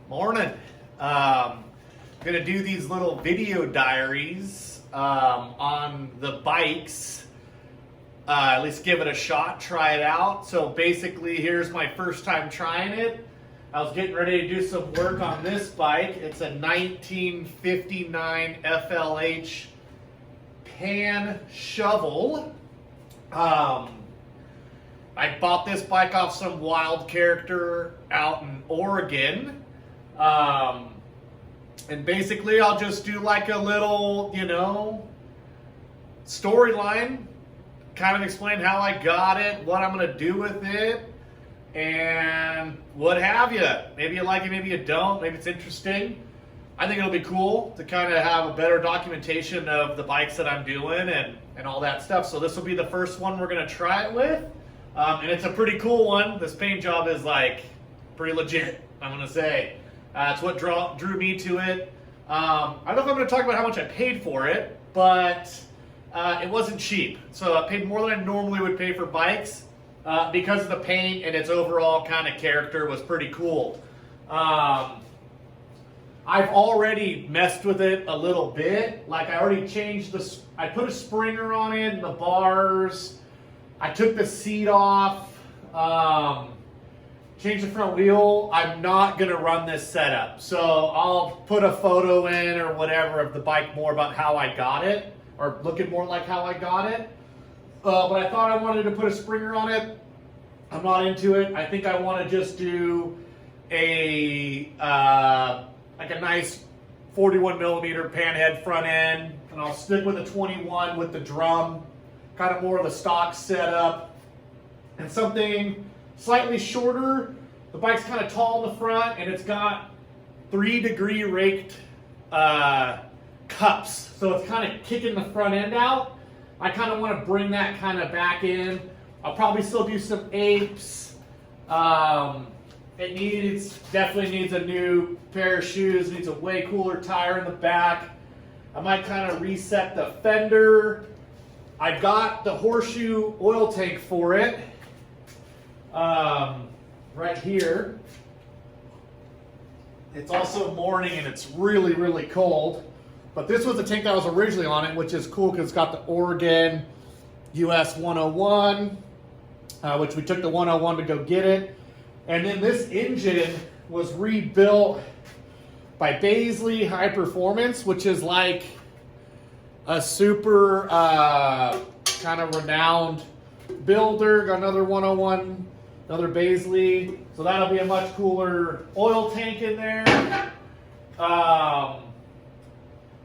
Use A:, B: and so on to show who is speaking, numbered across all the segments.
A: Morning. Gonna do these little video diaries on the bikes. At least give it a shot, try it out. So basically, here's my first time trying it. I was getting ready to do some work on this bike. It's a 1959 FLH pan shovel. I bought this bike off some wild character out in Oregon. And basically I'll just do like a little, storyline, kind of explain how I got it, what I'm going to do with it, and what have you. Maybe you like it, maybe you don't, maybe it's interesting. I think it'll be cool to kind of have a better documentation of the bikes that I'm doing and all that stuff. So this will be the first one we're going to try it with. And it's a pretty cool one. This paint job is like pretty legit, I'm going to say. It's what drew me to it. I don't know if I'm going to talk about how much I paid for it, but it wasn't cheap. So I paid more than I normally would pay for bikes because of the paint and its overall kind of character was pretty cool. I've already messed with it a little bit. Like I already changed I put a springer on it and the bars. I took the seat off. Changed the front wheel. I'm not going to run this setup. So I'll put a photo in or whatever of the bike more about how I got it, or looking more like how I got it. But I thought I wanted to put a springer on it. I'm not into it. I think I want to just do a like a nice 41 millimeter panhead front end, and I'll stick with a 21 with the drum, kind of more of the stock setup, and something slightly shorter. The bike's kind of tall in the front, and it's got 3-degree raked cups, so it's kind of kicking the front end out. I kind of want to bring that kind of back in. I'll probably still do some apes. It definitely needs a new pair of shoes. It needs a way cooler tire in the back. I might kind of reset the fender. I got the horseshoe oil tank for it. Right here. It's also morning and it's really, really cold. But this was the tank that was originally on it, which is cool because it's got the Oregon US 101, which we took the 101 to go get it. And then this engine was rebuilt by Baisley High Performance, which is like a super kind of renowned builder. Got another 101. Another Baisley, so that'll be a much cooler oil tank in there.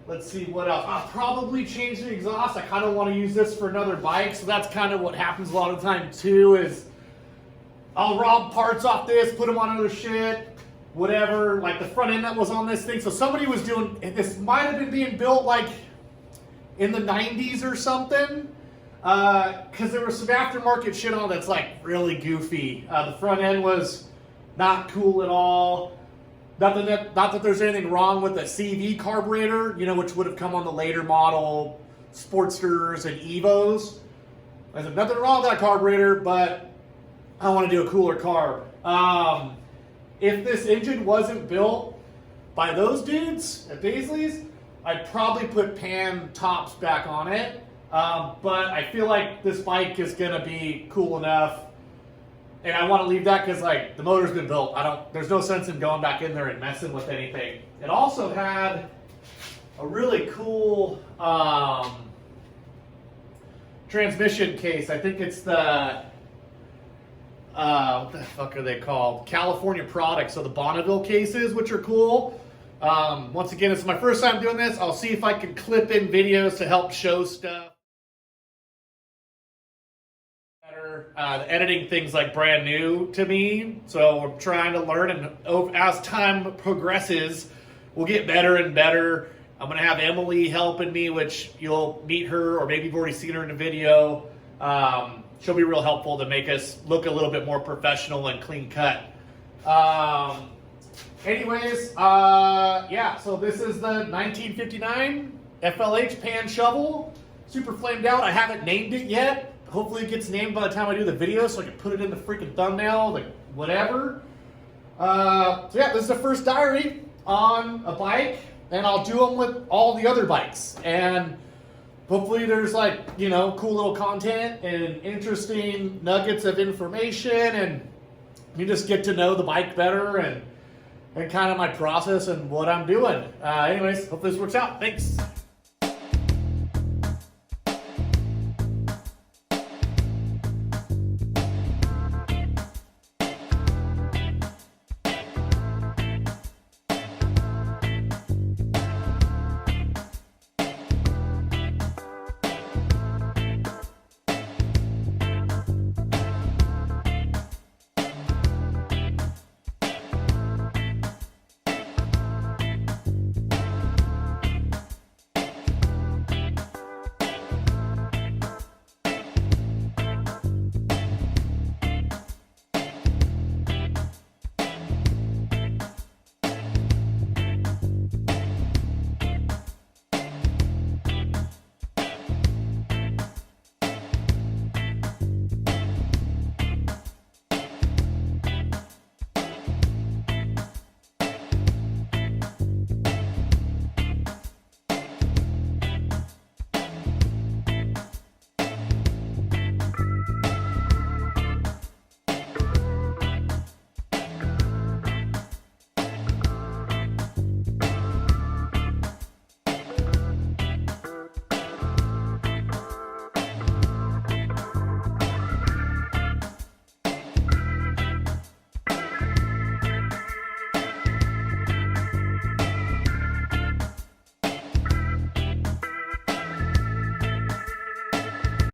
A: Let's see what else. I'll probably change the exhaust. I kind of want to use this for another bike, so that's kind of what happens a lot of the time too, is I'll rob parts off this, put them on other shit, whatever, like the front end that was on this thing. So somebody was doing, this might have been being built like in the 90s or something. Because there was some aftermarket shit on that's like really goofy. The front end was not cool at all. Not that there's anything wrong with the CV carburetor, which would have come on the later model Sportsters and Evos. There's nothing wrong with that carburetor, but I want to do a cooler carb. If this engine wasn't built by those dudes at Baisley's, I'd probably put pan tops back on it. But I feel like this bike is going to be cool enough, and I want to leave that because like the motor's been built. There's no sense in going back in there and messing with anything. It also had a really cool transmission case. I think it's the what the fuck are they called? California products. So the Bonneville cases, which are cool. Once again, this is my first time doing this. I'll see if I can clip in videos to help show stuff. The editing thing's like brand new to me, so we're trying to learn, and as time progresses, we'll get better and better. I'm going to have Emily helping me, which you'll meet her, or maybe you've already seen her in a video. She'll be real helpful to make us look a little bit more professional and clean cut. Anyways, yeah, so this is the 1959 FLH pan shovel. Super flamed out. I haven't named it yet. Hopefully it gets named by the time I do the video so I can put it in the freaking thumbnail, like whatever. So yeah, this is the first diary on a bike, and I'll do them with all the other bikes. And hopefully there's like, you know, cool little content and interesting nuggets of information, and you just get to know the bike better and kind of my process and what I'm doing. Anyways, hope this works out. Thanks.